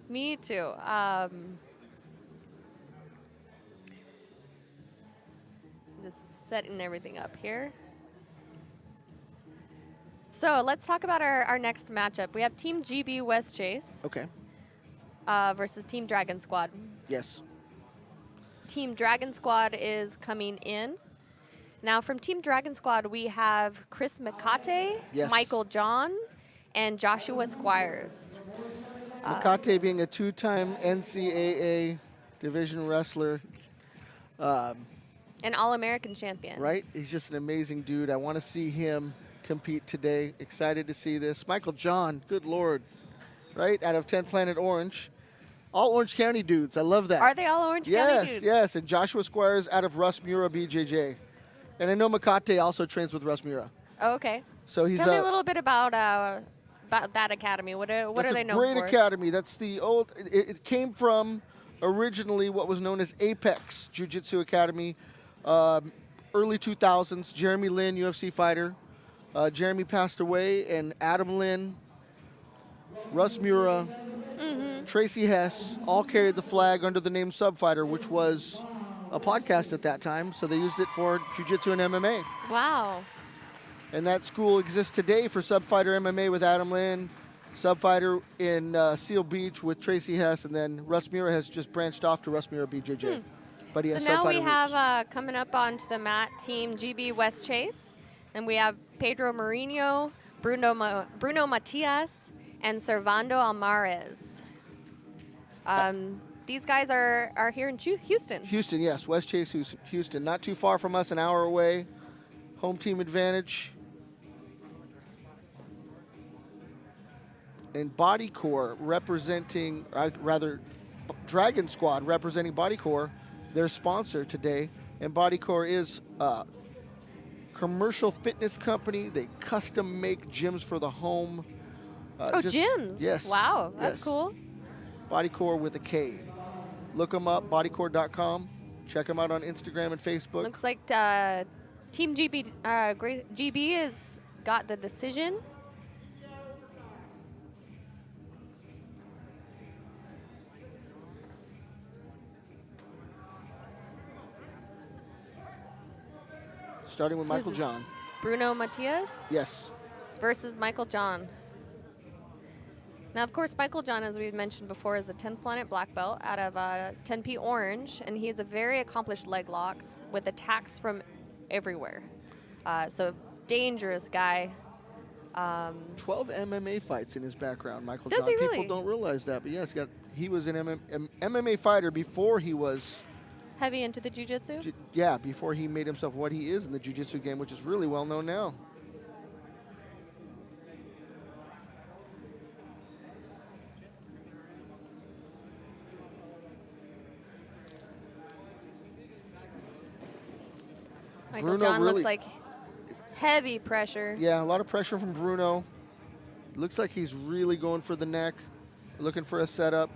Me too. Just setting everything up here. So let's talk about our next matchup. We have Team GB WestChase Okay. versus Team Dragon Squad. Yes. Team Dragon Squad is coming in. Now from Team Dragon Squad, we have Chris McCate, Yes. Michael John, and Joshua Squires. Makate being a two-time NCAA division wrestler, An All-American champion. right? He's just an amazing dude. I want to see him compete today. Excited to see this. Michael John, good Lord, right? Out of 10 Planet Orange. All Orange County dudes. I love that. Are they all Orange County dudes? Yes, yes. And Joshua Squires out of Russ Mura BJJ. And I know Makate also trains with Russ Mura. Oh, okay. So he's Tell me a little bit about that academy. What are they known Great for? academy. That's the old. It came from originally what was known as Apex Jiu-Jitsu Academy, early 2000s. Jeremy Lin, UFC fighter. Jeremy passed away, and Adam Lin, Russ Mura, Tracy Hess all carried the flag under the name Subfighter, which was a podcast at that time. So they used it for Jiu-Jitsu and MMA. Wow. And that school exists today for Subfighter MMA with Adam Lin, Subfighter in Seal Beach with Tracy Hess, and then Russ Mura has just branched off to Russ Mura BJJ. But he So has now we Subfighter roots. have coming up onto the mat Team GB WestChase, and we have Pedro Mourinho, Bruno Matias, and Servando Almares. These guys are here in Houston. Houston, yes. WestChase, Houston. Not too far from us, an hour away. Home team advantage. And Body Core representing, rather, Dragon Squad representing Body Core, their sponsor today. And Body Core is a commercial fitness company. They custom make gyms for the home. Gyms. Yes. Wow, that's yes. cool. Body Core with a K. Look them up, bodycore.com. Check them out on Instagram and Facebook. Looks like Team GB GB has got the decision. Starting with Who's Michael this? John. Bruno Matias Yes. versus Michael John. Now, of course, Michael John, as we've mentioned before, is a 10 Planet black belt out of 10P Orange, and he has a very accomplished leg locks with attacks from everywhere. So, dangerous guy. 12 MMA fights in his background, Michael Does John. he really? People don't realize that, but yes, he was an MMA fighter before he was, Heavy into the jiu-jitsu? before he made himself what he is in the jiu-jitsu game, which is really well known now. Michael Bruno John really- looks like heavy pressure. Yeah, a lot of pressure from Bruno. Looks like he's really going for the neck, looking for a setup.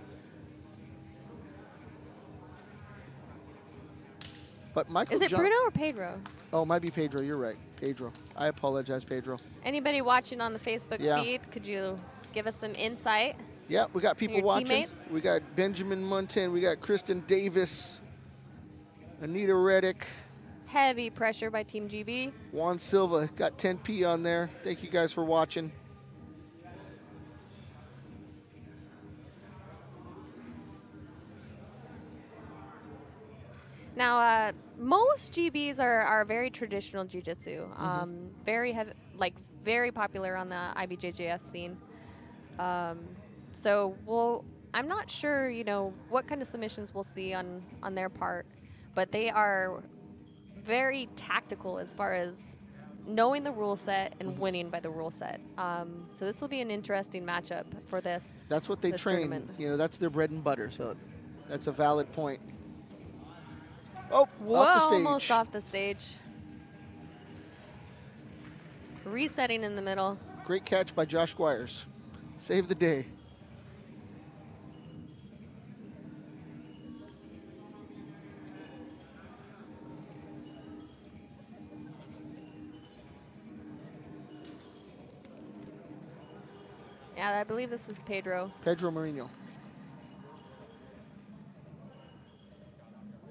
But Michael Is it John, Bruno or Pedro? Oh, it might be Pedro. You're right. Pedro. I apologize, Pedro. Anybody watching on the Facebook Yeah. feed, could you give us some insight? Yeah, we got people your watching. teammates? We got Benjamin Muntin. We got Kristen Davis, Anita Reddick, Heavy pressure by Team GB. Juan Silva. Got 10P on there. Thank you guys for watching. Now, most GBs are very traditional jiu-jitsu, very heavy, very popular on the IBJJF scene. So I'm not sure, what kind of submissions we'll see on their part, but they are very tactical as far as knowing the rule set and winning by the rule set. So this will be an interesting matchup for this. That's what they this train. tournament. That's their bread and butter. So that's a valid point. Oh, Whoa, off the stage. almost off the stage. Resetting in the middle. Great catch by Josh Squires. Save the day. Yeah, I believe this is Pedro. Pedro Mourinho.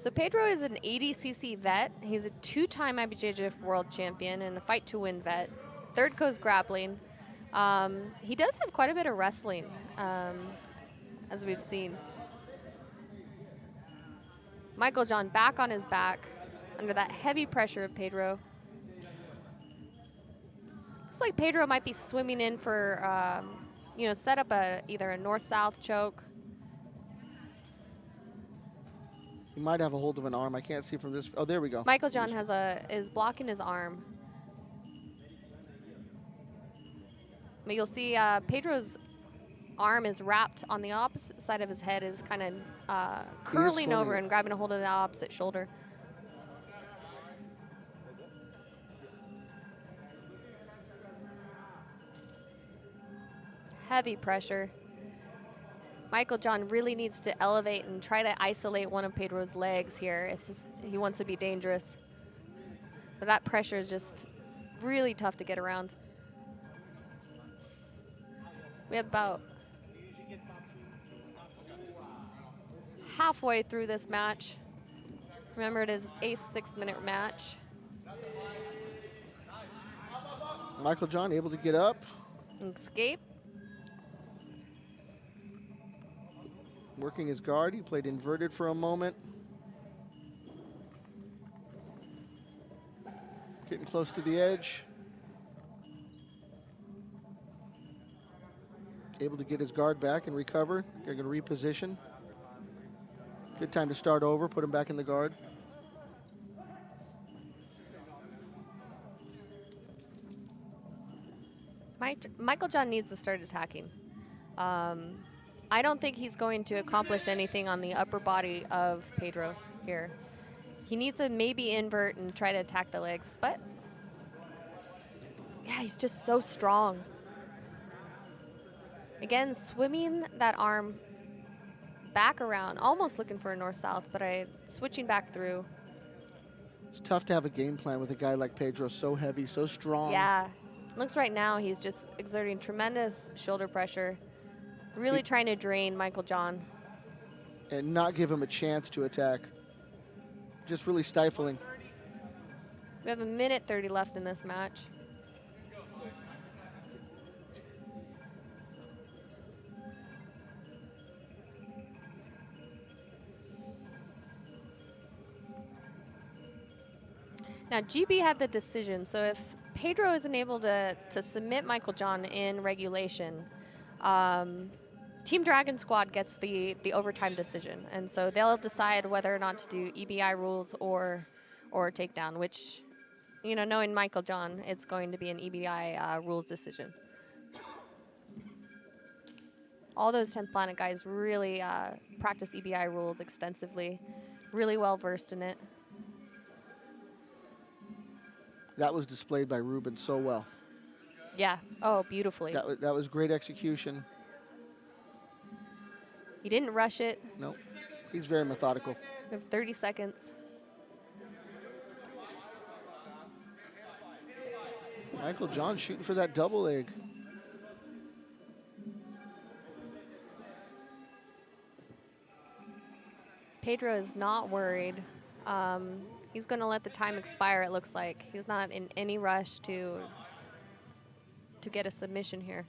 So Pedro is an 80cc vet. He's a 2-time IBJJF world champion and a fight-to-win vet. Third coast grappling. He does have quite a bit of wrestling, as we've seen. Michael John back on his back under that heavy pressure of Pedro. Looks like Pedro might be swimming in for, set up either a north-south choke. He might have a hold of an arm. I can't see from this. Oh, there we go. Michael John is blocking his arm. But you'll see Pedro's arm is wrapped on the opposite side of his head, is kind of curling over and grabbing a hold of the opposite shoulder. Heavy pressure. Michael John really needs to elevate and try to isolate one of Pedro's legs here if he wants to be dangerous. But that pressure is just really tough to get around. We have about halfway through this match. Remember, it is a 6-minute match. Michael John able to get up. Escape. Working his guard. He played inverted for a moment. Getting close to the edge. Able to get his guard back and recover. They're going to reposition. Good time to start over, put him back in the guard. Michael John needs to start attacking. I don't think he's going to accomplish anything on the upper body of Pedro here. He needs to maybe invert and try to attack the legs, but yeah, he's just so strong. Again, swimming that arm back around, almost looking for a north-south, but switching back through. It's tough to have a game plan with a guy like Pedro, so heavy, so strong. Yeah, looks right now he's just exerting tremendous shoulder pressure, really trying to drain Michael John. And not give him a chance to attack. Just really stifling. We have 1:30 left in this match. Now, GB had the decision, so if Pedro isn't able to submit Michael John in regulation, Team Dragon Squad gets the overtime decision. And so they'll decide whether or not to do EBI rules or takedown, which, knowing Michael John, it's going to be an EBI rules decision. All those 10th Planet guys really practice EBI rules extensively, really well versed in it. That was displayed by Ruben so well. Yeah. Oh, beautifully. That was great execution. He didn't rush it. Nope. He's very methodical. We have 30 seconds. Michael John shooting for that double leg. Pedro is not worried. He's going to let the time expire, it looks like. He's not in any rush to get a submission here.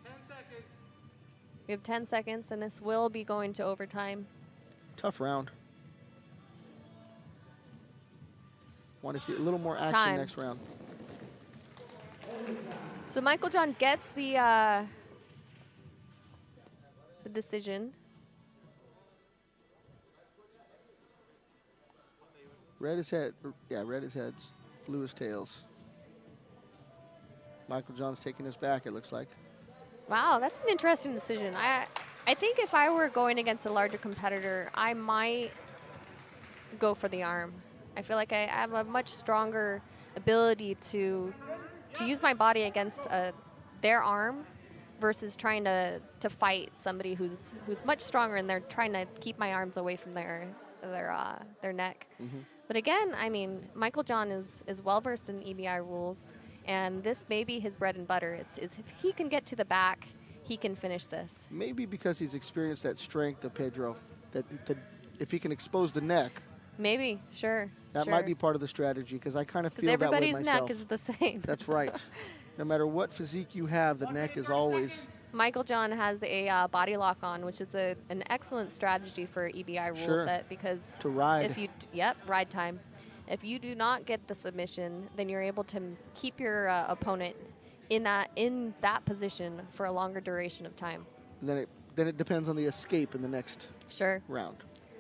We have 10 seconds, and this will be going to overtime. Tough round. Want to see a little more action next round. So Michael John gets the decision. Red is head. Yeah, red is heads. Blue is tails. Michael John's taking us back, it looks like. Wow, that's an interesting decision. I think if I were going against a larger competitor, I might go for the arm. I feel like I have a much stronger ability to use my body against their arm versus trying to fight somebody who's much stronger, and they're trying to keep my arms away from their neck. Mm-hmm. But again, I mean, Michael John is well versed in EBI rules, and this may be his bread and butter. It's if he can get to the back, he can finish this. Maybe because he's experienced that strength of Pedro, that if he can expose the neck, Maybe, sure. That might be part of the strategy because I kind of because feel that way everybody's myself. neck is the same. That's right. No matter what physique you have, the neck is always. Michael John has a body lock on, which is an excellent strategy for EBI rule Sure. set because To ride. if you ride time. If you do not get the submission, then you're able to keep your opponent in that position for a longer duration of time. And then it depends on the escape in the next Sure. round.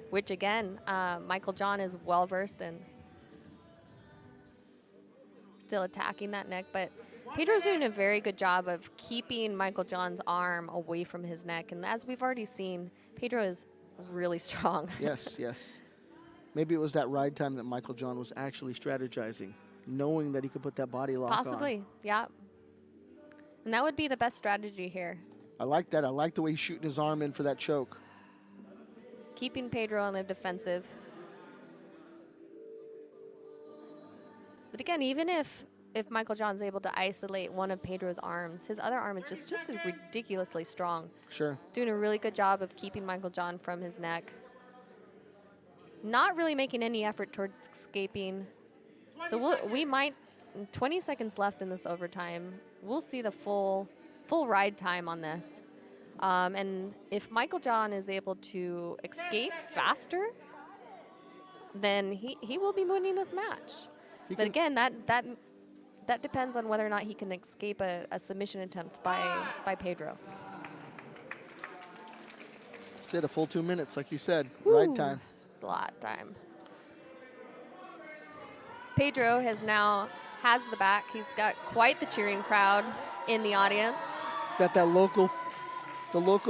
Which again, Michael John is well versed in. Still attacking that neck, but Pedro's doing a very good job of keeping Michael John's arm away from his neck. And as we've already seen, Pedro is really strong. Yes, yes. Maybe it was that ride time that Michael John was actually strategizing, knowing that he could put that body lock on. Possibly, yeah. And that would be the best strategy here. I like that. I like the way he's shooting his arm in for that choke. Keeping Pedro on the defensive. But again, even if Michael John's able to isolate one of Pedro's arms, his other arm is just ridiculously strong. Sure. He's doing a really good job of keeping Michael John from his neck. Not really making any effort towards escaping. So we might, 20 seconds left in this overtime, we'll see the full ride time on this. And if Michael John is able to escape faster, then he will be winning this match. But again, that depends on whether or not he can escape a submission attempt by Pedro. That's it, a full 2 minutes, like you said. Woo. Ride time. It's a lot of time. Pedro has the back. He's got quite the cheering crowd in the audience. He's got that local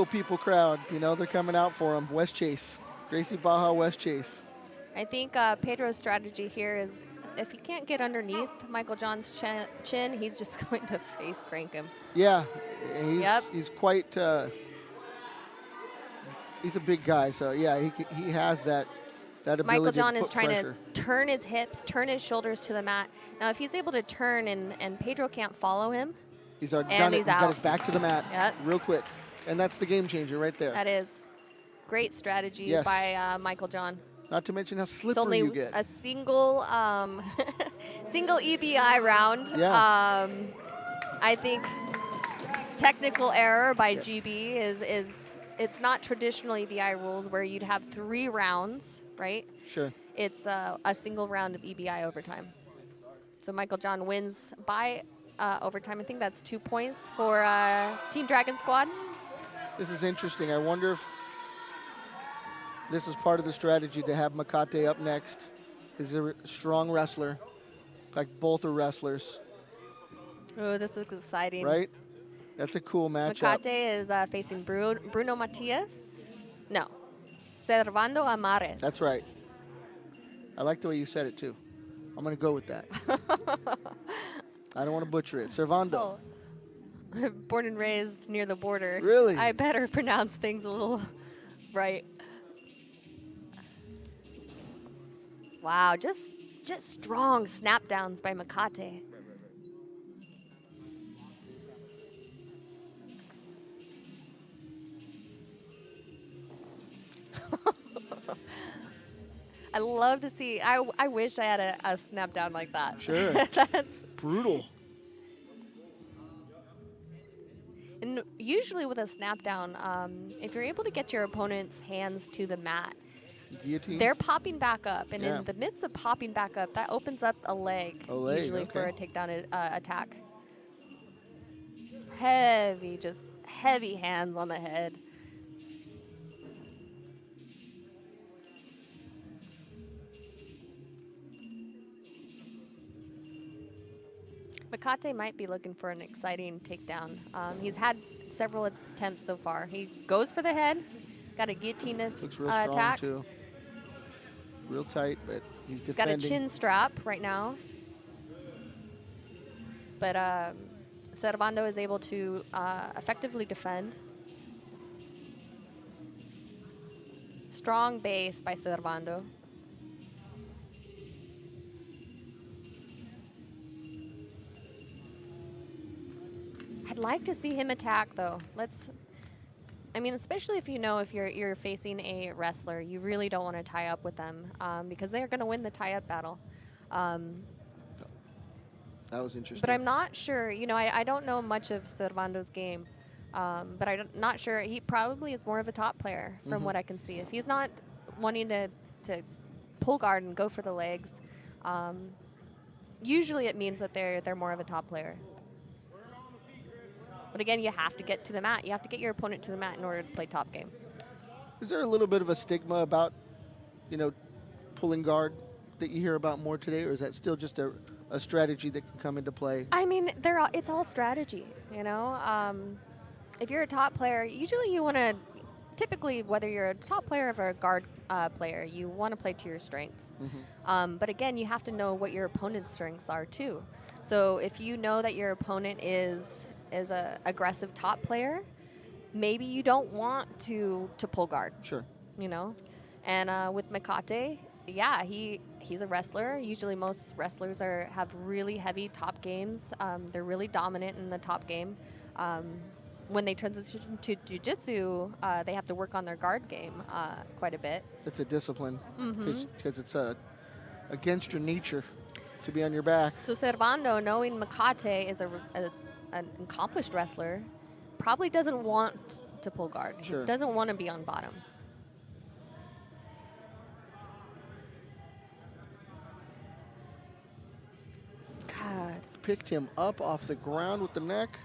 people crowd. You know, they're coming out for him. WestChase. Gracie Baja WestChase. I think Pedro's strategy here is if he can't get underneath Michael John's chin, he's just going to face crank him. Yeah, Yep. he's quite. He's a big guy, so yeah, he has that ability. Michael John to is put trying pressure. to turn his hips, turn his shoulders to the mat. Now, if he's able to turn and Pedro can't follow him, He's already and done it. he's He's got out. his back to the mat Yep. real quick, and that's the game changer right there. that is great strategy Yes. by Michael John. Not to mention how It's slippery only you get. a single single EBI round. Yeah. I think technical error by Yes. GB is it's not traditional EBI rules where you'd have 3 rounds, right? Sure. It's a single round of EBI overtime. So Michael John wins by overtime. I think that's 2 points for Team Dragon Squad. This is interesting. I wonder if this is part of the strategy to have Makate up next. He's a strong wrestler. Like both are wrestlers, Oh, this looks exciting. right? That's a cool matchup. Makate is facing Bruno Matias. No, Servando Amares. That's right. I like the way you said it, too. I'm going to go with that. I don't want to butcher it. Servando. Oh. Born and raised near the border. Really? I better pronounce things a little right. Wow, just strong snap downs by Makate. I love to see. I wish I had a snap down like that. Sure. That's Brutal. and usually with a snap down, if you're able to get your opponent's hands to the mat, Guillotine. they're popping back up, and Yeah. in the midst of popping back up, that opens up a leg, usually for okay. a takedown attack. Heavy, just heavy hands on the head. Makate might be looking for an exciting takedown. He's had several attempts so far. He goes for the head, got a guillotine Looks real strong, attack. too. Real tight, but he's Got defending. a chin strap right now. But Servando is able to effectively defend. Strong base by Servando. I'd like to see him attack, though. I mean, especially if you know if you're facing a wrestler, you really don't want to tie up with them because they're going to win the tie-up battle. That was interesting. But I'm not sure. You know, I don't know much of Servando's game, but I'm not sure. He probably is more of a top player from what I can see. If he's not wanting to pull guard and go for the legs, usually it means that they're more of a top player. But again, you have to get to the mat. You have to get your opponent to the mat in order to play top game. Is there a little bit of a stigma about, pulling guard that you hear about more today, or is that still just a strategy that can come into play? I mean, it's all strategy, you know. If you're a top player, usually you want to, typically, whether you're a top player or a guard player, you want to play to your strengths. But again, you have to know what your opponent's strengths are too. So if you know that your opponent is a aggressive top player, maybe you don't want to pull guard. Sure. You know, and with Makate, yeah, he's a wrestler. Usually, most wrestlers have really heavy top games. They're really dominant in the top game. When they transition to jiu-jitsu, they have to work on their guard game quite a bit. It's a discipline because it's against your nature to be on your back. So Servando, knowing Makate is an accomplished wrestler, probably doesn't want to pull guard. Sure. He doesn't want to be on bottom. God. Picked him up off the ground with the neck.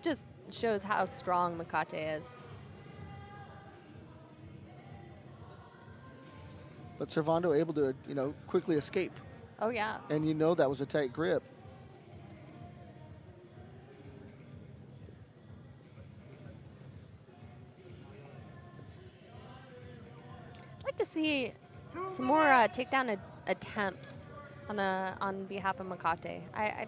Just shows how strong Makate is. But Servando able to, quickly escape. Oh, yeah. And that was a tight grip. I'd like to see some more takedown attempts on behalf of Makate. I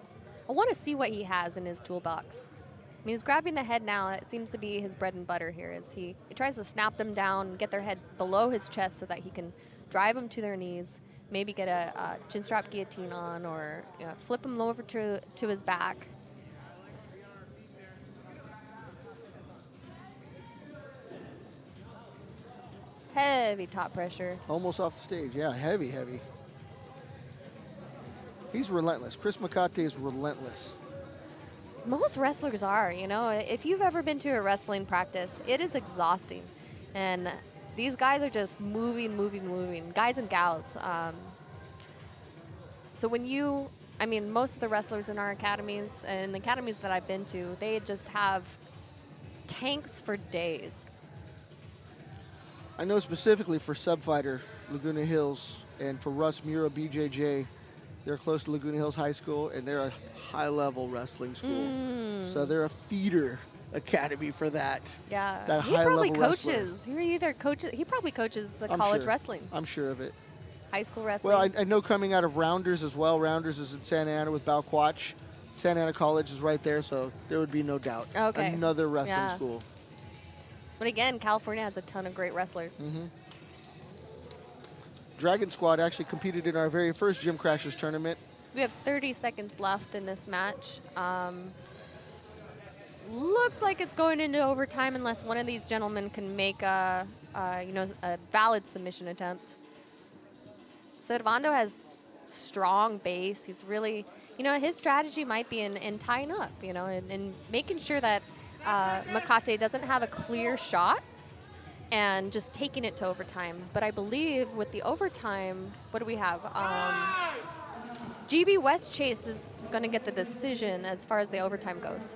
want to see what he has in his toolbox. I mean, he's grabbing the head now. It seems to be his bread and butter here. Is he tries to snap them down, get their head below his chest so that he can drive them to their knees, maybe get a chin strap guillotine on, or flip them over to his back. Heavy top pressure. Almost off the stage. Yeah, heavy. He's relentless. Chris Makate is relentless. Most wrestlers are, If you've ever been to a wrestling practice, it is exhausting. And these guys are just moving, guys and gals. So most of the wrestlers in our academies and the academies that I've been to, they just have tanks for days. I know specifically for Subfighter, Laguna Hills, and for Russ Mura, BJJ, they're close to Laguna Hills High School, and they're a high-level wrestling school. So they're a feeder academy for that. Yeah, that he probably high-level wrestler. coaches. He probably coaches the college wrestling. I'm sure of it. High school wrestling. Well, I know coming out of Rounders as well. Rounders is in Santa Ana with Balquatch. Santa Ana College is right there, so there would be no doubt. Okay. Another wrestling school. But again, California has a ton of great wrestlers. Dragon Squad actually competed in our very first Gym Crashers tournament. We have 30 seconds left in this match. Looks like it's going into overtime unless one of these gentlemen can make a valid submission attempt. Servando has strong base. He's really, his strategy might be in tying up, and making sure that Makate doesn't have a clear shot and just taking it to overtime. But I believe with the overtime, what do we have? GB WestChase is going to get the decision as far as the overtime goes.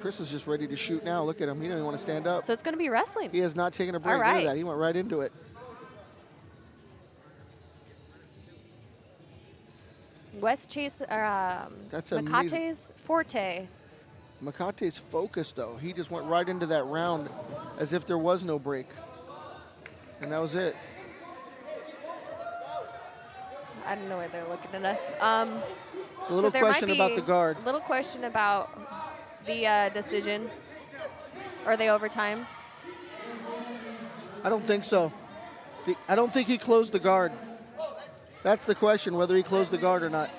Chris is just ready to shoot now. Look at him. He don't even want to stand up. So it's going to be wrestling. He has not taken a break. All right. Look at that. He went right into it. WestChase, That's Makate's amazing. forte. Makate's focused, though. He just went right into that round as if there was no break. And that was it. I don't know why they're looking at us. A little question about the guard. A little question about the decision or the overtime. I don't think so. I don't think he closed the guard. That's the question, whether he closed the guard or not.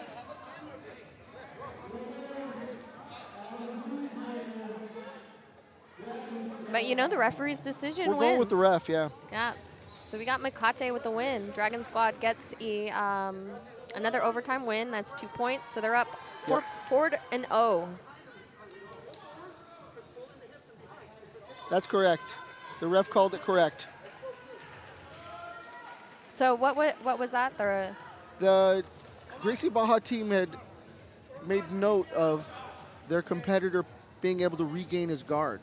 But you know the referee's decision We're wins. going with the ref, yeah. Yeah. So we got Makate with the win. Dragon Squad gets another overtime win. That's 2 points. So they're up 4-0. That's correct. The ref called it correct. So what was that? The Gracie Baja team had made note of their competitor being able to regain his guard.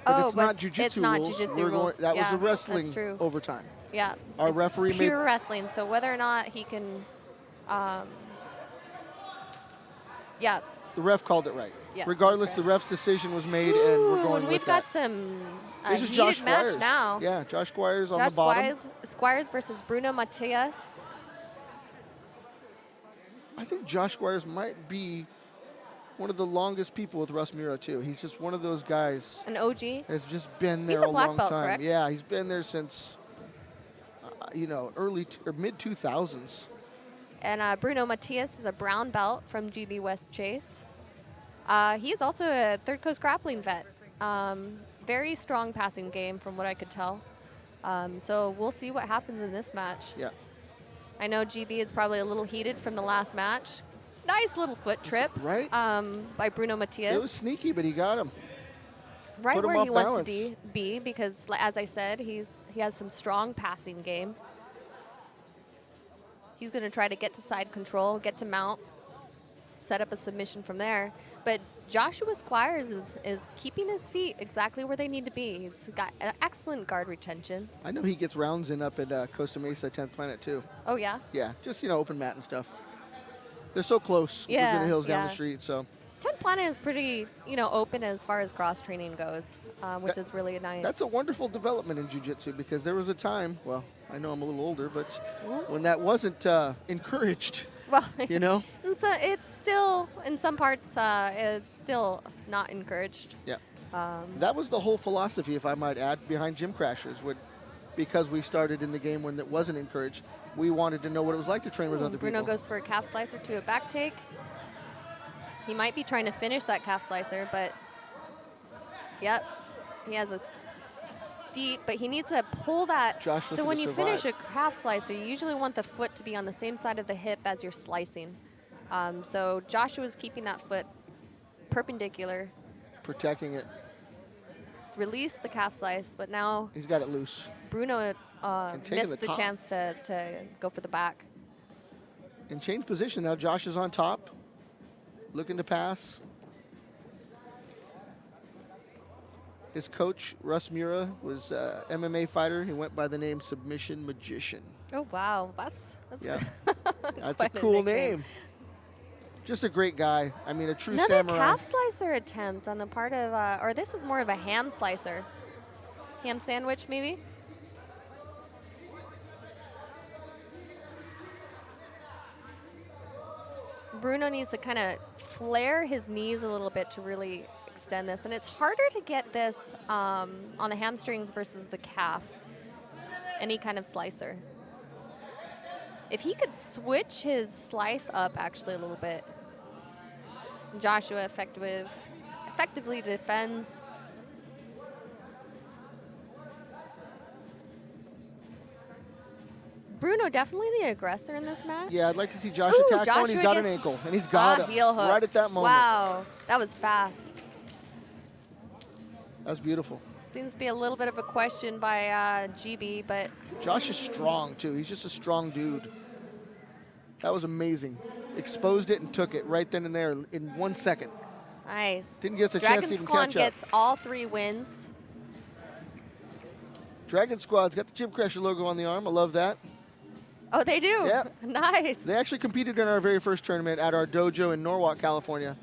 But it's not jiu-jitsu it's not rules. jiu-jitsu rules. That was Yeah, the wrestling that's true. overtime. Yeah. Our it's referee pure wrestling. So whether or not he can, yeah. The ref called it right. Yes, Regardless, that's the right. ref's decision was made, and we're going and with we've that. got some This is heated Josh match Squires. now. Yeah, Josh Squires on Josh the bottom. Squires versus Bruno Matias. I think Josh Squires might be one of the longest people with Russ Mura, too. He's just one of those guys. An OG. Has just been there He's a a black long belt, time. correct? Yeah, he's been there since, early or mid 2000s. And Bruno Matias is a brown belt from GB WestChase. He is also a Third Coast grappling vet. Very strong passing game from what I could tell. So we'll see what happens in this match. Yeah. I know GB is probably a little heated from the last match. Nice little foot trip Right. by Bruno Matias. It was sneaky, but he got him. Right put him where off he wants balance. to be because, as I said, he has some strong passing game. He's going to try to get to side control, get to mount, set up a submission from there. But Joshua Squires is keeping his feet exactly where they need to be. He's got excellent guard retention. I know he gets rounds in up at Costa Mesa 10th Planet, too. Oh, yeah? Yeah, just, open mat and stuff. They're so close. Yeah, Laguna Hills down yeah. the street, so. 10th Planet is pretty, open as far as cross-training goes, which is really nice. That's a wonderful development in jiu-jitsu because there was a time, well, I know I'm a little older, but when that wasn't encouraged, well, And so it's still, in some parts, it's still not encouraged. Yeah. That was the whole philosophy, if I might add, behind Gym Crashers. Because we started in the game when it wasn't encouraged, we wanted to know what it was like to train with other Bruno people. goes for a calf slicer to a back take. He might be trying to finish that calf slicer, but yep, he has a deep, but he needs to pull that. Josh so looking when to you survive. finish a calf slicer, you usually want the foot to be on the same side of the hip as you're slicing. So Joshua's keeping that foot perpendicular. Protecting it. Release the calf slice, but now He's got it loose. Bruno taking missed the the top. chance to go for the back. In change position now, Josh is on top, looking to pass. His coach, Russ Mura, was an MMA fighter. He went by the name Submission Magician. Oh wow, that's Yeah. That's a quite cool nickname. name. Just a great guy. I mean, a true Another samurai. calf slicer attempt on the part of, or this is more of a ham slicer. Ham sandwich, maybe? Bruno needs to kind of flare his knees a little bit to really extend this. And it's harder to get this on the hamstrings versus the calf, any kind of slicer. If he could switch his slice up actually a little bit, Joshua effectively defends. Bruno definitely the aggressor in this match. Yeah, I'd like to see Josh Ooh, attack one. He's Joshua got an gets ankle, and he's got it heel hook. right at that moment. Wow, that was fast. That's beautiful. Seems to be a little bit of a question by GB, but Josh is strong, too. He's just a strong dude. That was amazing. Exposed it and took it right then and there in 1 second. nice. Didn't get a Dragon chance to even Squad catch up. gets all 3 wins. Dragon Squad's got the Gym Crasher logo on the arm. I love that. Oh, they do? Yep. Nice. They actually competed in our very first tournament at our dojo in Norwalk, California.